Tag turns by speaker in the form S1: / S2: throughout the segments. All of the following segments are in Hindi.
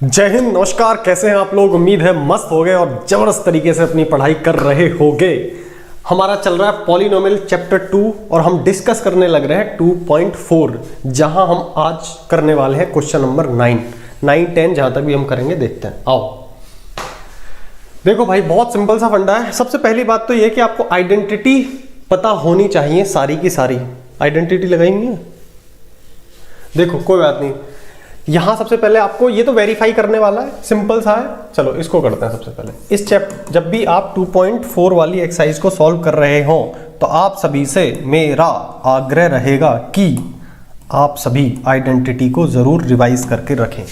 S1: जय हिंद, नमस्कार। कैसे हैं आप लोग? उम्मीद है मस्त हो गए और जबरदस्त तरीके से अपनी पढ़ाई कर रहे होगे। हमारा चल रहा है पॉलिनोमियल चैप्टर 2 और हम डिस्कस करने लग रहे हैं 2.4, जहां हम आज करने वाले हैं क्वेश्चन नंबर 9, 10 जहां तक भी हम करेंगे देखते हैं। आओ देखो भाई, बहुत सिंपल सा फंडा है। सबसे पहली बात तो ये कि आपको आइडेंटिटी पता होनी चाहिए, सारी की सारी आइडेंटिटी लगाएंगे। देखो कोई बात नहीं, यहां सबसे पहले आपको ये तो वेरीफाई करने वाला है, सिंपल सा है। चलो इसको करते हैं सबसे पहले। इस चैप्टर जब भी आप 2.4 वाली एक्सरसाइज को सॉल्व कर रहे हो तो आप सभी से मेरा आग्रह रहेगा कि आप सभी आइडेंटिटी को जरूर रिवाइज करके रखें।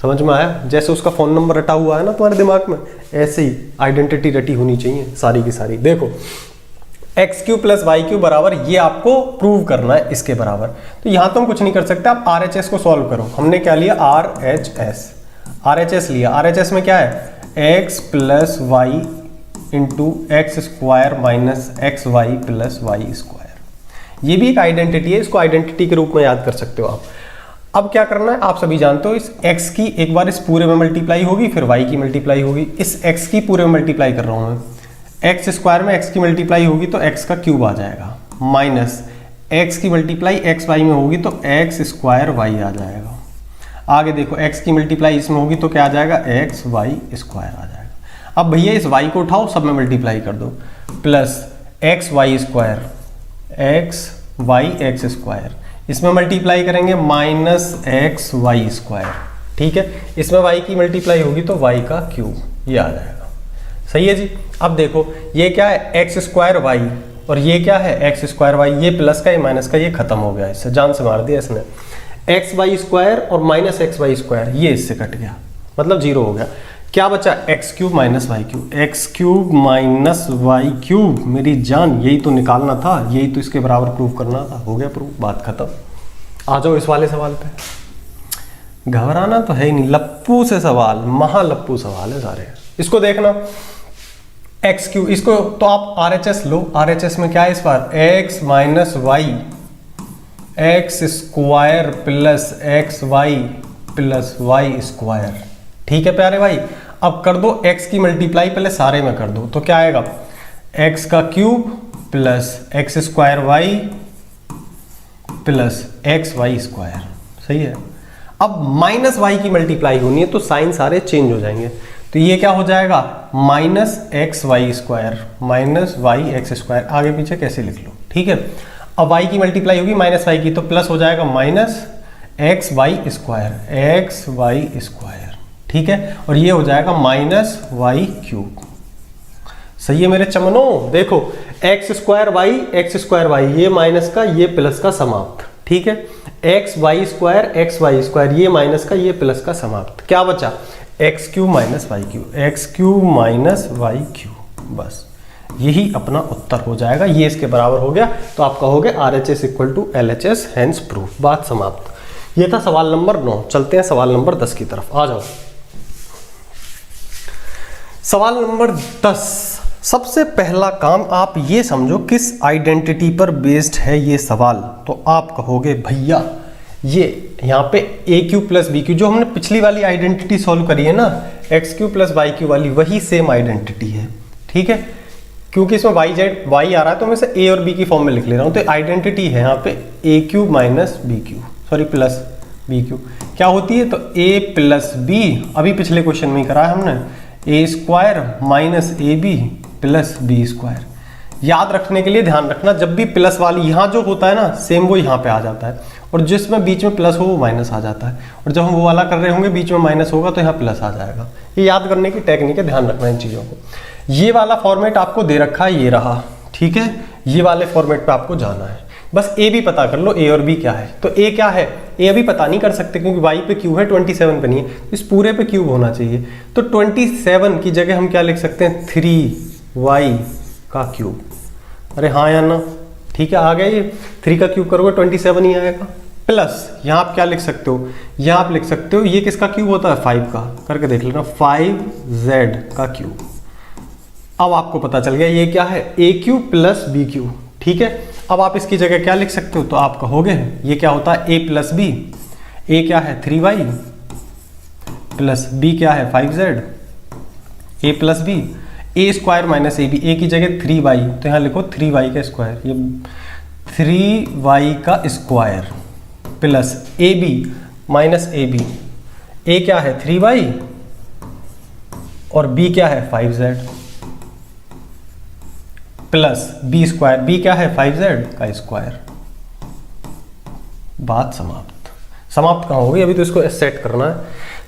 S1: समझ में आया? जैसे उसका फोन नंबर रटा हुआ है ना तुम्हारे दिमाग में, ऐसे ही आइडेंटिटी रटी होनी चाहिए सारी की सारी। देखो x³ + y³ बराबर, ये आपको प्रूव करना है इसके बराबर। तो यहां तो हम कुछ नहीं कर सकते, आप RHS को सॉल्व करो। हमने क्या लिया? RHS लिया। RHS में क्या है? x + y × x² - xy + y²। ये भी एक आइडेंटिटी है, इसको आइडेंटिटी के रूप में याद कर सकते हो आप। अब क्या करना है, आप सभी जानते हो, इस x की एक बार इस पूरे में मल्टीप्लाई होगी, फिर y की मल्टीप्लाई होगी। इस x की पूरे में मल्टीप्लाई कर रहा हूं मैं, x² में x की मल्टीप्लाई होगी तो x का क्यूब आ जाएगा, माइनस x की मल्टीप्लाई xy में होगी तो x² y आ जाएगा। आगे देखो x की मल्टीप्लाई इसमें होगी तो क्या आ जाएगा? xy² आ जाएगा। अब भैया इस y को उठाओ, सब में मल्टीप्लाई कर दो, प्लस xy², xy इसमें मल्टीप्लाई करेंगे माइनस xy²। ठीक है, इसमें y की मल्टीप्लाई होगी तो y का क्यूब, ये आ जाएगा। सही है जी। अब देखो ये क्या है? x² y और ये क्या है? x² y। ये प्लस का, ये माइनस का, ये खत्म हो गया, इससे जान से मार दिया इसने। xy² और माइनस xy², ये इससे कट गया, मतलब 0 हो गया। क्या बचा? x³ - y³। x³ - y³, मेरी जान, यही तो निकालना था, यही तो इसके बराबर प्रूव करना था। हो गया प्रूव, बात खत्म। आ जाओ इस वाले सवाल पे। घबराना तो है ही नहीं, लप्पू से सवाल, महालप्पू सवाल है सारे। इसको देखना, x³, इसको तो आप RHS लो। RHS में क्या है इस बार? x - y x² + xy + y²। ठीक है प्यारे भाई। अब कर दो x की मल्टीप्लाई, पहले सारे में कर दो तो क्या आएगा? x का cube plus x² y plus xy²। सही है। अब माइनस y की मल्टीप्लाई होनी है तो साइन सारे चेंज हो जाएंगे, तो ये क्या हो जाएगा? Minus xy² minus yx²। आगे पीछे कैसे लिख लो, ठीक है। अब y की मल्टीप्लाई होगी माइनस y की तो प्लस हो जाएगा माइनस xy²। ठीक है, और ये हो जाएगा माइनस y³। सही है मेरे चमनों। देखो x² y, ये माइनस का, ये प्लस का समाप्त। ठीक है, xy², ये माइनस का, ये प्लस का समाप्त। क्या बचा? x³ - y³, x³ - y³। बस यही अपना उत्तर हो जाएगा, ये इसके बराबर हो गया। तो आप कहोगे RHS = LHS, हैंस प्रूफ। बात समाप्त। ये था सवाल नंबर 9। चलते हैं सवाल नंबर 10 की तरफ। आ जाओ। सवाल नंबर 10। सबसे पहला काम आप ये समझो किस आइडेंटिटी पर बेस्ड है ये सवाल। तो आप कहोगे भैया ये यहाँ पे AQ + BQ, जो हमने पिछली वाली आइडेंटिटी सॉल्व करी है ना, x³ + y³ वाली, वही सेम आइडेंटिटी है। ठीक है, क्योंकि इसमें y आ रहा है तो मैं इसे a और b की फॉर्म में लिख ले रहा हूँ। तो आइडेंटिटी है यहाँ पे AQ - BQ, sorry plus BQ। क्या होती है? तो a + b, अभी पिछले क्वेश्चन में ही करा है हमने, a² - ab + b²। याद रखने के लिए ध्यान रखना, जब भी प्लस वाली यहाँ जो होता है ना, सेम वो यहाँ पे आ जाता है, और जिसमें बीच में प्लस हो वो माइनस आ जाता है। और जब हम वो वाला कर रहे होंगे बीच में माइनस होगा तो यहाँ प्लस आ जाएगा। ये याद करने की टेक्निक है, ध्यान रखना इन चीज़ों को। ये वाला फॉर्मेट आपको दे रखा है, ये रहा। ठीक है, ये वाले फॉर्मेट पे आपको जाना है। बस ए भी पता कर लो, ए और बी क्या है। तो ए क्या है? ए अभी पता नहीं कर सकते क्योंकि y पे क्यूब है, 27 पे नहीं है, इस पूरे पे क्यूब होना चाहिए। तो 27 की जगह हम क्या लिख सकते हैं? 3y का क्यूब। अरे हाँ या ना? ठीक है, आ गया ये। 3 का क्यूब करोगे 27 ही आएगा। प्लस यहाँ आप क्या लिख सकते हो? यहाँ आप लिख सकते हो, ये किसका क्यूब होता है? 5 का। करके देख लेना, 5z का क्यूब। अब आपको पता चल गया ये क्या है? AQ + BQ। ठीक है, अब आप इसकी जगह क्या लिख सकते हो? तो आप कहोगे ये क्या होता है? a + b। a क्या है? 3y प्लस बी क्या है 5z, A plus B, A square minus A B, A की जगह 3y, तो यहाँ लिखो 3y का स्क्वायर, ये 3y का square plus A B minus A B, A क्या है 3y और बी क्या है 5z plus B square, B क्या है 5z का स्क्वायर। बात समाप्त। समाप्त कहाँ होगी, अभी तो इसको सेट करना है,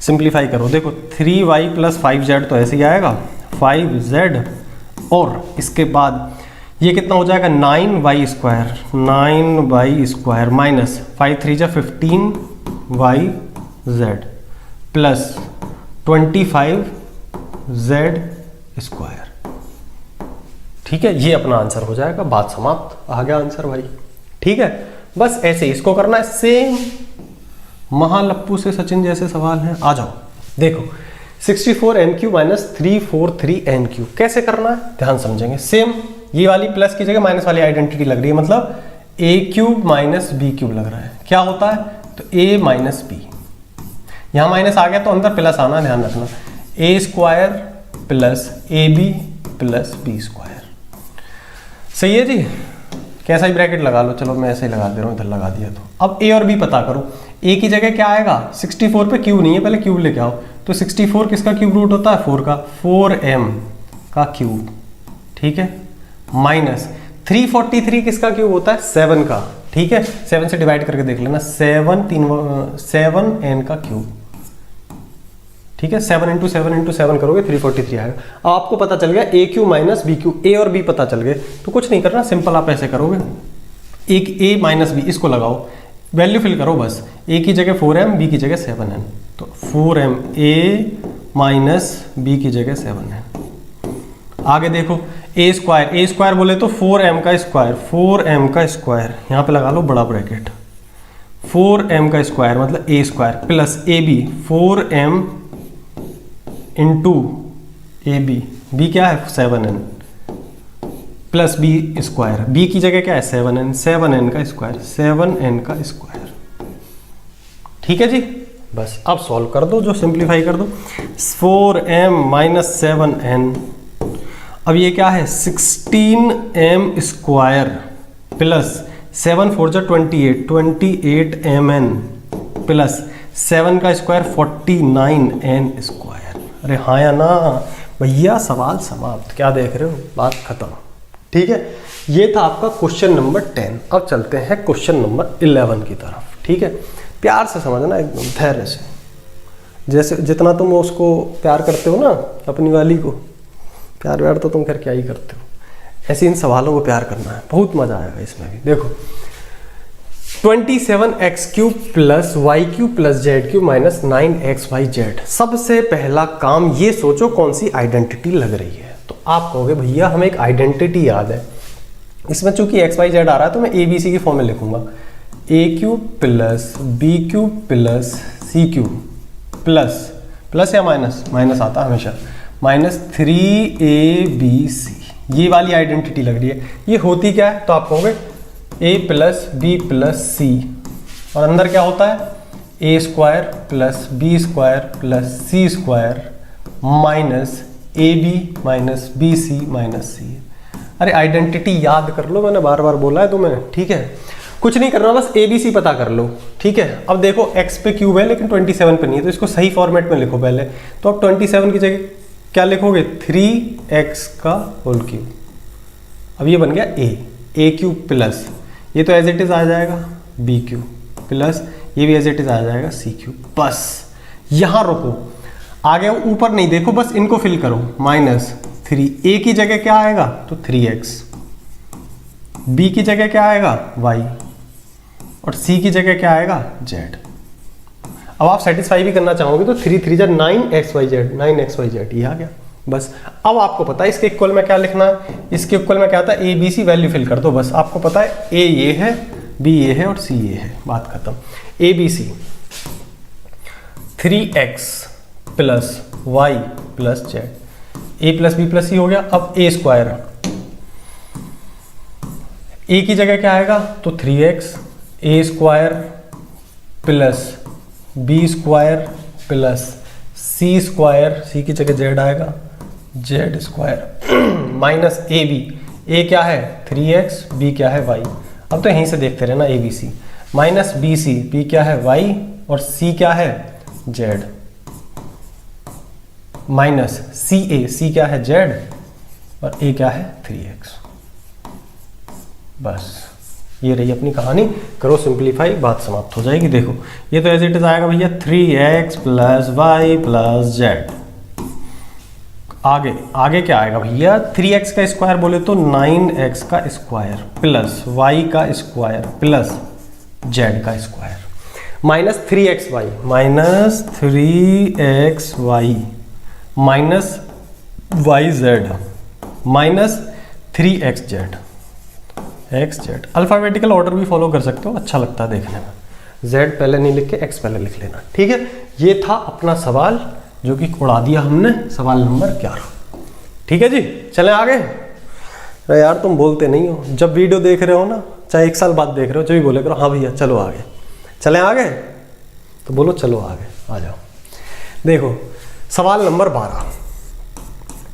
S1: सिंप्लीफाई करो। देखो 3y प्लस 5z तो ऐसे ही आएगा 5z, और इसके बाद ये कितना हो जाएगा 9y square, 9y square minus 5 3 जा 15yz प्लस 25z स्क्वायर। ठीक है, ये अपना आंसर हो जाएगा। बात समाप्त, आ गया आंसर भाई। ठीक है, बस ऐसे इसको करना है। सेम महालप्पू से सचिन जैसे सवाल हैं, आ जाओ। देखो 64n³ माइनस 343n³ कैसे करना है, ध्यान समझेंगे। सेम ये वाली प्लस की जगह माइनस वाली आइडेंटिटी लग रही है, मतलब a³ माइनस b³ लग रहा है। क्या होता है, तो a माइनस b, यहाँ माइनस आ गया तो अंदर प्लस आना, ध्यान रखना। a square plus ab plus b square. सही है जी, कैसा ही ब्रैकेट लगा लो, चलो मैं ऐसे ही लगा दे रहा हूँ, इधर लगा दिया। तो अब a और b पता करो। a की जगह क्या आएगा, 64 पे क्यूब नहीं है, पहले क्यूब लेके आओ। तो 64 किसका क्यूब रूट होता है, 4 का, 4m का क्यूब। ठीक है, माइनस 343 किसका क्यूब होता है, 7 का। ठीक है, 7 से डिवाइड करके देख लेना, 7n का क्यूब। ठीक है, 7 × 7 × 7 करोगे 343 आएगा। अब आपको पता चल गया a³ माइनस b³, a और b पता चल गए, तो कुछ नहीं करना, सिंपल आप ऐसे करोगे, एक a माइनस b, इसको लगाओ, वैल्यू फिल करो बस। a की जगह 4m, b की जगह 7n, तो 4m a माइनस b की जगह 7n। आगे देखो a स्क्वायर बोले तो 4m का स्क्वायर, 4m का स्क्वायर, यहाँ पे लगा लो बड़ा ब्रैकेट, 4m का स्क्वायर मतलब a square plus ab, 4m into a b क्या है 7n plus B square, B की जगह क्या है 7n का स्क्वायर, 7n का स्क्वायर। ठीक है जी, बस अब सॉल्व कर दो, जो सिंप्लीफाई कर दो। 4m माइनस 7n, अब ये क्या है 16m स्क्वायर प्लस 7 4 जा 28mn प्लस 7 का स्क्वायर 49n स्क्वायर। अरे हाँ या ना भैया, सवाल समाप्त। क्या देख रहे हो, बात खत्म। ठीक है, ये था आपका क्वेश्चन नंबर 10। अब चलते हैं क्वेश्चन नंबर 11 की तरफ। ठीक है, प्यार से समझना, एकदम धैर्य से, जैसे जितना तुम उसको प्यार करते हो ना, अपनी वाली को प्यार व्यार तो तुम खैर क्या ही करते हो, ऐसे इन सवालों को प्यार करना है, बहुत मजा आएगा इसमें भी। देखो 27x³ plus y³ plus z³ minus 9xyz। सबसे पहला काम ये सोचो कौन सी आइडेंटिटी लग रही है। तो आप कहोगे भैया हमें एक आइडेंटिटी याद है, इसमें चूंकि xyz आ रहा है तो मैं abc की फॉर्म में लिखूंगा, a³ plus b³ plus c³ plus या माइनस आता है हमेशा, माइनस 3abc। ये वाली आइडेंटिटी लग रही है। ये होती क्या है, तो आप कहोगे a plus B plus C, और अंदर क्या होता है a square plus B square plus C square minus ab minus B C minus C. अरे आइडेंटिटी याद कर लो, मैंने बार बार बोला है तुम्हें। ठीक है, कुछ नहीं करना, बस ABC पता कर लो। ठीक है, अब देखो x पे क्यूब है लेकिन 27 पे नहीं है, तो इसको सही फॉर्मेट में लिखो पहले। तो अब 27 की जगह क्या लिखोगे, 3x का होल क्यूब। अब ये बन गया a³ प्लस, ये तो एज इट इज आ जाएगा b³ प्लस, ये भी एज इट इज आ जाएगा c³। बस यहां रुको, आगे ऊपर नहीं देखो, बस इनको फिल करो। माइनस 3, a की जगह क्या आएगा, तो 3x, b की जगह क्या आएगा y, और c की जगह क्या आएगा z। अब आप सेटिस्फाई भी करना चाहोगे तो 3 3 जा 9xyz, ये आ गया। बस अब आपको पता है इसके इक्वल में क्या लिखना है, इसके इक्वल में क्या आता है ABC, वैल्यू फिल कर दो बस। आपको पता है A ये है, B ये है और C ये है, बात खत्म। ABC 3x plus y plus z, a plus B plus C हो गया। अब a स्क्वायर, a की जगह क्या आएगा, तो 3x, a square plus B square plus C square, C की जगह जेड आएगा, Z square minus A B, A क्या है 3x, बी क्या है y। अब तो यहीं से देखते रहना a b C, minus B c, b क्या है y और c क्या है z, माइनस सी ए, सी क्या है z और a क्या है 3x। बस ये रही अपनी कहानी, करो सिंप्लीफाई, बात समाप्त हो जाएगी। देखो ये तो एज इट इज आएगा भैया 3x plus Y plus z. आगे क्या आएगा भैया, 3x का स्क्वायर बोले तो 9x का स्क्वायर प्लस y का स्क्वायर प्लस z का square minus 3xy, minus 3xy minus yz minus 3xz, xz। Alphabetical order भी फॉलो कर सकते हो, अच्छा लगता है देखने में। z पहले नहीं लिख के x पहले लिख लेना, ठीक है। ये था अपना सवाल जो कि उड़ा दिया हमने, सवाल नंबर 11। ठीक है जी, चलें आगे। अरे यार तुम बोलते नहीं हो, जब वीडियो देख रहे हो ना, चाहे 1 साल बाद देख रहे हो, जब भी बोले करो हाँ भैया चलो आगे, चलें आगे, तो बोलो चलो आगे, आ जाओ। देखो सवाल नंबर 12,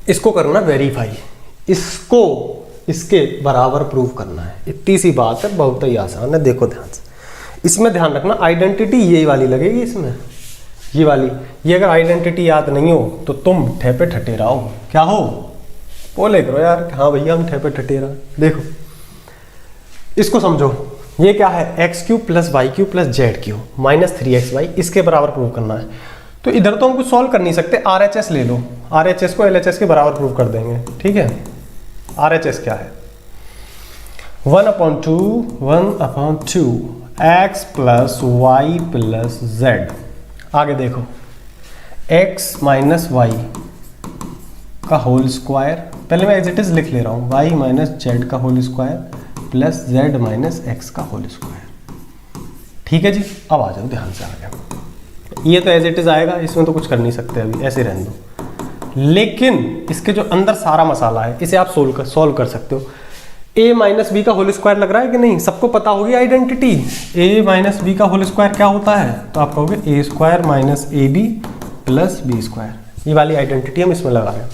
S1: इसको करना वेरीफाई, इसको इसके बराबर प्रूव करना है। इतनी सी बात है, बहुत ही आसान है। देखो ध्यान से, इसमें ध्यान रखना आइडेंटिटी यही वाली लगेगी, इसमें ये वाली। ये अगर आइडेंटिटी याद नहीं हो तो तुम ठेपे ठटेरा हो। क्या हो, बोले करो यार हाँ भैया हम ठेपे ठटेरा। देखो इसको समझो, ये क्या है x cube plus y cube plus z cube minus 3xy, इसके बराबर प्रूव करना है। तो इधर तो हम कुछ सॉल्व कर नहीं सकते, RHS ले लो, RHS को LHS के बराबर प्रूव कर देंगे, ठीक है। RHS क्या है 1/2 x plus Y plus z. आगे देखो x माइनस वाई का होल स्क्वायर, पहले मैं एज इट इज लिख ले रहा हूँ, y माइनस जेड का whole square plus z minus x का होल स्क्वायर। ठीक है जी, अब आ जाओ ध्यान से आगे। ये तो एज इट इज आएगा, इसमें तो कुछ कर नहीं सकते अभी, ऐसे रहने दो। लेकिन इसके जो अंदर सारा मसाला है इसे आप सोल्व कर सकते हो। a माइनस बी का होल स्क्वायर लग रहा है कि नहीं, सबको पता होगी आइडेंटिटी। a माइनस बी का होल स्क्वायर क्या होता है, तो आप कहोगे a square minus A b plus B square. ये वाली आइडेंटिटी हम इसमें लगा रहे हैं।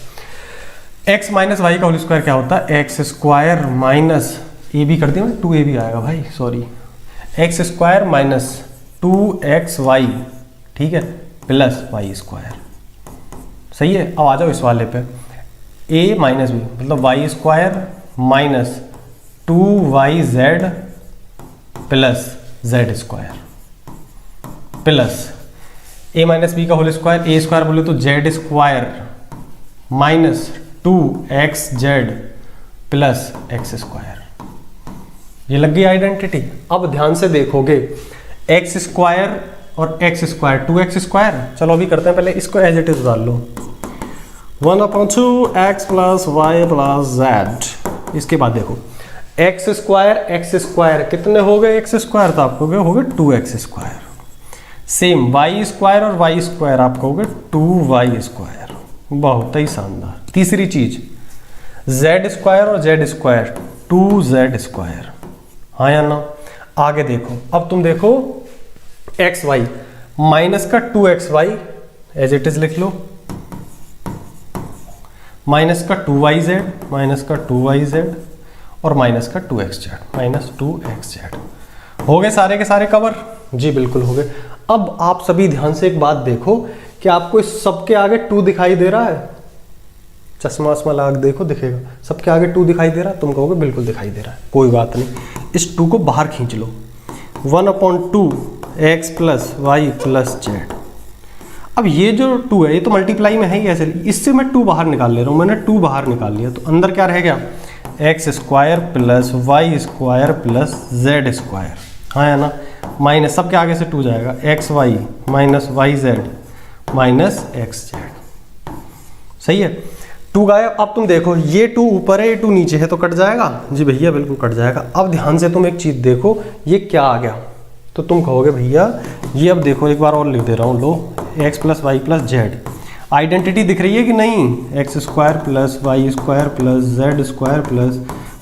S1: x माइनस वाई का होल स्क्वायर क्या होता है, एक्स स्क्वायर माइनस ए बी कर दिया मैं, 2ab आएगा भाई, sorry, x square minus 2xy, ठीक है, प्लस वाई स्क्वायर। सही है। अब आ जाओ इस वाले पे, a माइनस बी मतलब y square minus 2yz plus Z square plus a minus b का होल स्क्वायर, a स्क्वायर बोले तो z square minus 2xz plus x square. ये लग गई आइडेंटिटी। अब ध्यान से देखोगे एक्स स्क्वायर और एक्स स्क्वायर 2x स्क्वायर, चलो अभी करते हैं, पहले इसको एज इट इज डाल लो, 1/2 x plus Y plus z. इसके बाद देखो एक्स स्क्वायर कितने हो गए, एक्स स्क्वायर तो आप कहोगे हो गए 2x square. Same y square और वाई स्क्वायर आप कहोगे 2y स्क्वायर। बहुत ही शानदार। तीसरी चीज जेड स्क्वायर और जेड स्क्वायर 2z स्क्वायर, हाँ या ना। आगे देखो, अब तुम देखो एक्स वाई माइनस का 2xy एज इट इज लिख लो, माइनस का 2yz माइनस का 2yz और माइनस का 2xz माइनस 2xz। हो गए सारे के सारे कवर? जी बिल्कुल हो गए। अब आप सभी ध्यान से एक बात देखो कि आपको इस सबके आगे 2 दिखाई दे रहा है, चश्मा वश्मा लाग देखो दिखेगा, सबके आगे 2 दिखाई दे रहा है, तुम कहोगे बिल्कुल दिखाई दे रहा है, कोई बात नहीं, इस 2 को बाहर खींच लो, 1/2 x plus Y plus z. अब ये जो 2 है ये तो मल्टीप्लाई में है ही, ऐसे इससे मैं 2 बाहर निकाल ले रहा हूँ, मैंने 2 बाहर निकाल लिया, तो अंदर क्या रह गया, x square plus Y square plus Z square, हाँ है ना, माइनस सबके आगे से 2 जाएगा, x Y minus Y Z minus x z. सही है, 2 गायब। अब तुम देखो ये 2 ऊपर है, ये 2 नीचे है, तो कट जाएगा। जी भैया बिल्कुल कट जाएगा। अब ध्यान से तुम एक चीज़ देखो, ये क्या आ गया, तो तुम कहोगे भैया ये, अब देखो एक बार और लिख दे रहा हूँ, लो X plus Y plus Z. Identity दिख रही है कि नहीं, X square plus Y square plus Z square plus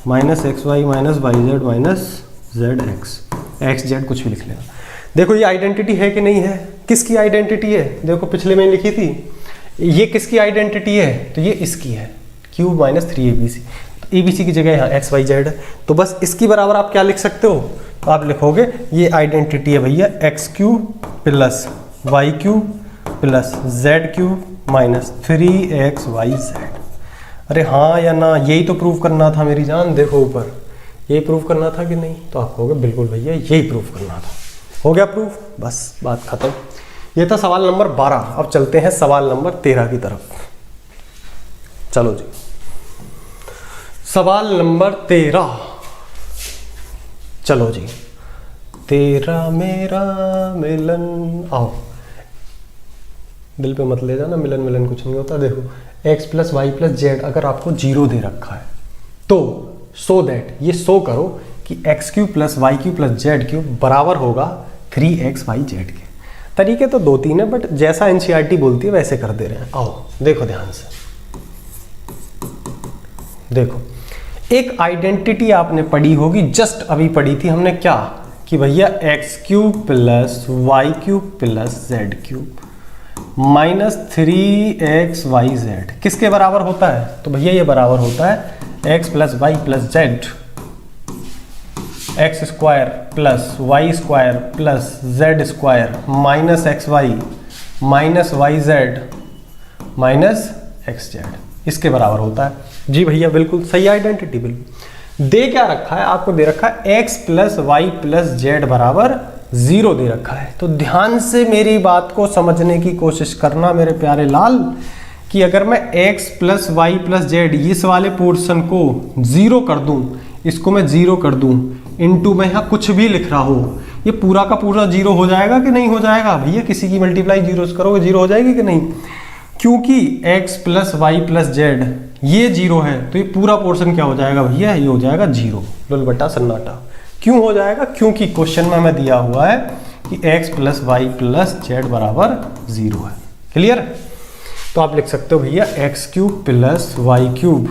S1: minus x Y minus Y Z minus Z X Z कुछ भी लिख लेना। देखो ये आइडेंटिटी है कि नहीं है, किसकी आइडेंटिटी है, देखो पिछले में लिखी थी ये किसकी आइडेंटिटी है? तो ये इसकी है, क्यूब माइनस 3abc। तो abc की जगह यहाँ एक्स वाई जेड है, तो बस इसकी बराबर आप क्या लिख सकते हो? तो आप लिखोगे ये आइडेंटिटी है भैया x cube plus y cube plus z cube minus 3xyz। अरे हाँ या ना, यही तो प्रूव करना था मेरी जान। देखो ऊपर, यही प्रूव करना था कि नहीं? तो आप कहोगे बिल्कुल भैया यही प्रूव करना था। हो गया प्रूफ, बस बात खत्म। ये था सवाल नंबर 12। अब चलते हैं सवाल नंबर 13 की तरफ। चलो जी, सवाल नंबर 13। चलो जी, तेरा मेरा मिलन, आओ दिल पे मत ले जाना, मिलन मिलन कुछ नहीं होता। देखो x plus Y plus z अगर आपको 0 दे रखा है तो सो दैट ये शो करो कि x cube plus y cube plus z cube बराबर होगा 3xyz के। तरीके तो 2-3 है, बट जैसा एनसीईआरटी बोलती है वैसे कर दे रहे हैं। आओ देखो ध्यान से, देखो एक आइडेंटिटी आपने पढ़ी होगी, जस्ट अभी पढ़ी थी हमने, क्या कि भैया x cube plus y cube plus z cube minus 3xyz किसके बराबर होता है? तो भैया ये बराबर होता है x plus Y plus z, x square plus Y square plus Z square minus x Y minus Y Z minus x z, इसके बराबर होता है। जी भैया बिल्कुल सही आइडेंटिटी। बिल्कुल दे क्या रखा है आपको? दे रखा है x plus Y plus z बराबर 0 दे रखा है। तो ध्यान से मेरी बात को समझने की कोशिश करना मेरे प्यारे लाल, कि अगर मैं x plus Y plus z इस वाले पोर्शन को 0 कर दूं, इसको मैं 0 कर दूं, इनटू मैं यहाँ कुछ भी लिख रहा हूँ, ये पूरा का पूरा 0 हो जाएगा कि नहीं हो जाएगा? भैया किसी की मल्टीप्लाई 0 से करोगे 0 हो जाएगी कि नहीं? क्योंकि x plus Y plus z ये 0 है, तो ये पूरा पोर्शन क्या हो जाएगा भैया? ये हो जाएगा 0। लुल बटा सन्नाटा। क्यों हो जाएगा? क्योंकि क्वेश्चन में हमें दिया हुआ है कि x plus Y plus z बराबर 0 है। क्लियर? तो आप लिख सकते हो भैया x cube plus y cube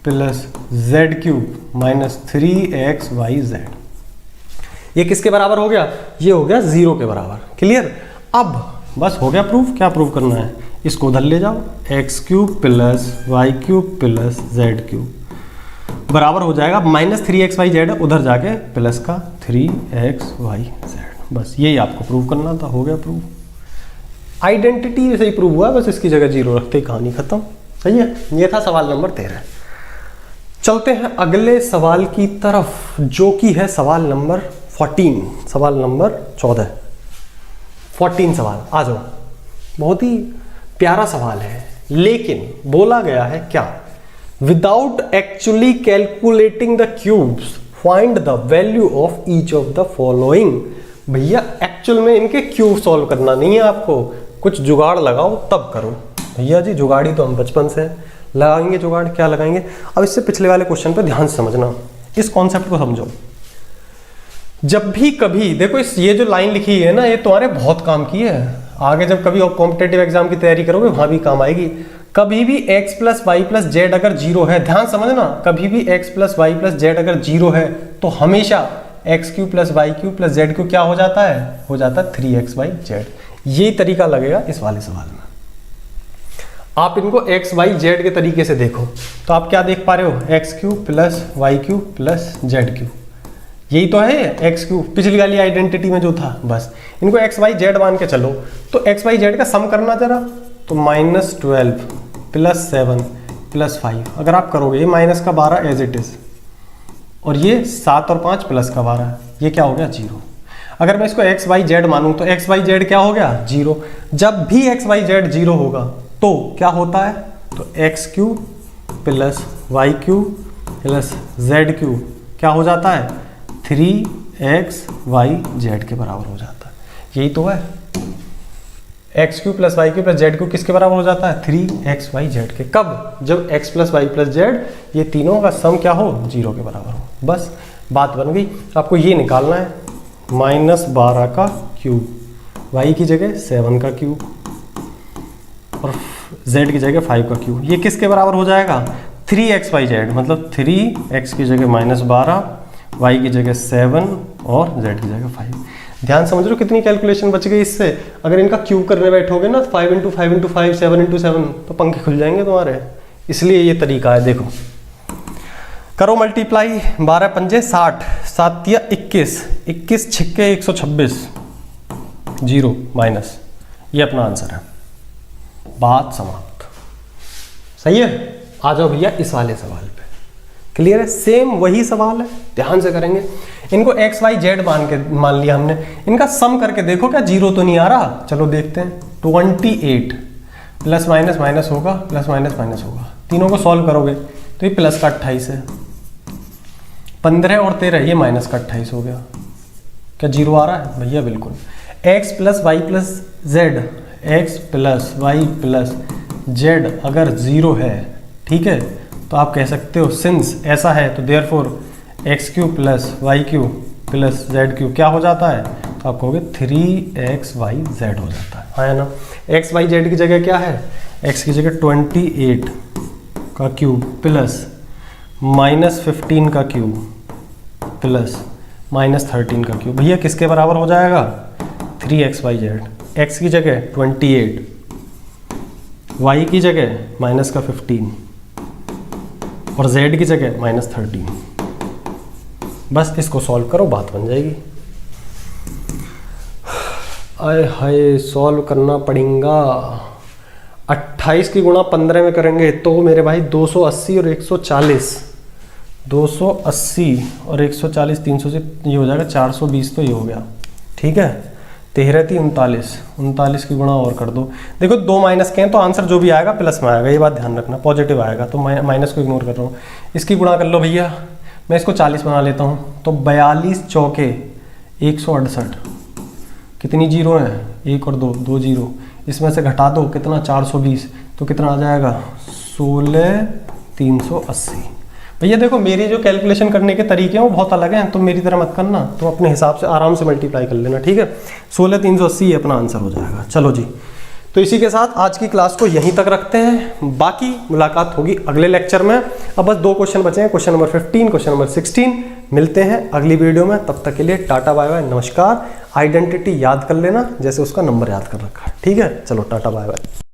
S1: plus z cube minus 3xyz। ये किसके बराबर हो गया? ये हो गया 0 के बराबर। क्लियर? अब बस हो गया प्रूफ। क्या प्रूफ करना है? इसको उधर ले जाओ, x cube plus y cube plus z cube बराबर हो जाएगा माइनस 3xyz, उधर जाके प्लस का 3xyz। बस यही आपको प्रूव करना था। हो गया प्रूफ। आइडेंटिटी वैसे ही प्रूव हुआ, बस इसकी जगह 0 रखते ही कहानी खत्म। सही है? ये था सवाल नंबर 13। चलते हैं अगले सवाल की तरफ, जो कि है सवाल नंबर 14। सवाल नंबर 14, 14 सवाल। आ जाओ। बहुत ही प्यारा सवाल है, लेकिन बोला गया है क्या? Without actually calculating the cubes find the value of each of the following. भैया एक्चुअल में इनके क्यूब सॉल्व करना नहीं है आपको, कुछ जुगाड़ लगाओ तब करो। भैया जी जुगाड़ी तो हम बचपन से लगाएंगे। जुगाड़ क्या लगाएंगे? अब इससे पिछले वाले क्वेश्चन पे ध्यान से समझना, इस कॉन्सेप्ट को समझो। जब भी कभी देखो, इस ये जो लाइन लिखी है ना, ये तुम्हारे बहुत काम की है। आगे जब कभी कॉम्पिटेटिव एग्जाम की तैयारी करोगे वहां भी काम आएगी। कभी भी x plus Y plus z अगर 0 है, ध्यान समझना, कभी भी x plus Y plus z अगर 0 है तो हमेशा x cube plus y cube plus z cube क्या हो जाता है? हो जाता है 3xyz। यही तरीका लगेगा इस वाले सवाल में। आप इनको एक्स वाई जेड के तरीके से देखो तो आप क्या देख पा रहे हो? X cube plus y cube plus z cube, यही तो है एक्स क्यूब, पिछली वाली आइडेंटिटी में जो था। बस इनको एक्स वाई जेड मान के चलो, तो एक्स वाई जेड का सम करना जरा, तो -12 प्लस 7 प्लस 5 अगर आप करोगे, ये माइनस का 12 एज इट इज, और ये 7 और 5 प्लस का 12, ये क्या हो गया? 0। अगर मैं इसको एक्स वाई जेड मानूं तो एक्स वाई जेड क्या हो गया? 0। जब भी एक्स वाई जेड 0 होगा तो क्या होता है? तो x cube plus y cube plus z cube क्या हो जाता है? 3xyz के बराबर हो जाता है। यही तो है, x cube plus y cube plus z cube किसके बराबर हो जाता है? 3xyz के। कब? जब x plus Y plus z ये तीनों का सम क्या हो? 0 के बराबर हो। बस बात बन गई। आपको ये निकालना है, -12 का क्यूब, y की जगह 7 का क्यूब और z की जगह 5 का क्यूब, ये किसके बराबर हो जाएगा? 3xyz, मतलब 3x की जगह -12, y की जगह 7 और z की जगह 5। ध्यान समझ रहे हो कितनी कैलकुलेशन बच गई इससे। अगर इनका क्यूब करने बैठोगे ना 5 × 5 × 5 7 × 7 तो पंखे खुल जाएंगे तुम्हारे। इसलिए ये तरीका है। देखो करो मल्टीप्लाई, 12 पंजे 60, 7 तिया 21, 21 छिक्के 126, 0 माइनस, ये अपना आंसर है। बात समाप्त। सही है। आ जाओ भैया इस वाले सवाल पे। क्लियर है। सेम वही सवाल है, ध्यान से करेंगे। इनको एक्स वाई जेड मान लिया हमने। इनका सम करके देखो क्या जीरो तो नहीं आ रहा। चलो देखते हैं। 28 प्लस माइनस माइनस होगा, प्लस माइनस माइनस होगा। तीनों को सॉल्व करोगे तो ये प्लस का 28 है। 15 और 13 ये माइनस का 28 हो गया। क्या जीरो आ रहा है भैया? बिल्कुल। X plus Y plus z, x plus Y plus z अगर जीरो है, ठीक है, तो आप कह सकते हो सिंस ऐसा है तो therefore x cube plus y cube plus z cube क्या हो जाता है? तो आप कहोगे 3xyz हो जाता है। हाँ है ना। एक्स वाई जेड की जगह क्या है? एक्स की जगह 28 का क्यूब प्लस माइनस 15 का क्यूब प्लस माइनस 13 का क्यूब। भैया किसके बराबर हो जाएगा? 3xyz। एक्स की जगह 28, वाई की जगह माइनस का 15 और z की जगह माइनस 13। बस इसको सॉल्व करो, बात बन जाएगी। आए हाय सॉल्व करना पड़ेगा। 28 की गुणा 15 में करेंगे तो मेरे भाई 280 और 140, 280 और 140 300 से ये हो जाएगा 420, तो ये हो गया। ठीक है। 13 थी 39, 39 की गुणा और कर दो। देखो दो माइनस के हैं तो आंसर जो भी आएगा प्लस में आएगा, ये बात ध्यान रखना। पॉजिटिव आएगा तो माइनस को इग्नोर कर रहा हूँ। इसकी गुणा कर लो भैया। मैं इसको 40 बना लेता हूँ तो 42 चौके 168। कितनी जीरो हैं? 1 और 2, 2 जीरो। इसमें से घटा दो कितना? 420, तो कितना आ जाएगा? 16,380। भैया देखो मेरी जो कैलकुलेशन करने के तरीके हैं वो बहुत अलग हैं, तुम मेरी तरह मत करना, तुम अपने हिसाब से आराम से मल्टीप्लाई कर लेना। ठीक है। 16,380 अपना आंसर हो जाएगा। चलो जी, तो इसी के साथ आज की क्लास को यहीं तक रखते हैं। बाकी मुलाकात होगी अगले लेक्चर में। अब बस 2 क्वेश्चन बचे हैं, क्वेश्चन नंबर 15, क्वेश्चन नंबर 16। मिलते हैं अगली वीडियो में, तब तक के लिए टाटा बाय बाय, नमस्कार। आइडेंटिटी याद कर लेना जैसे उसका नंबर याद कर रखा है। ठीक है। चलो टाटा बाय बाय।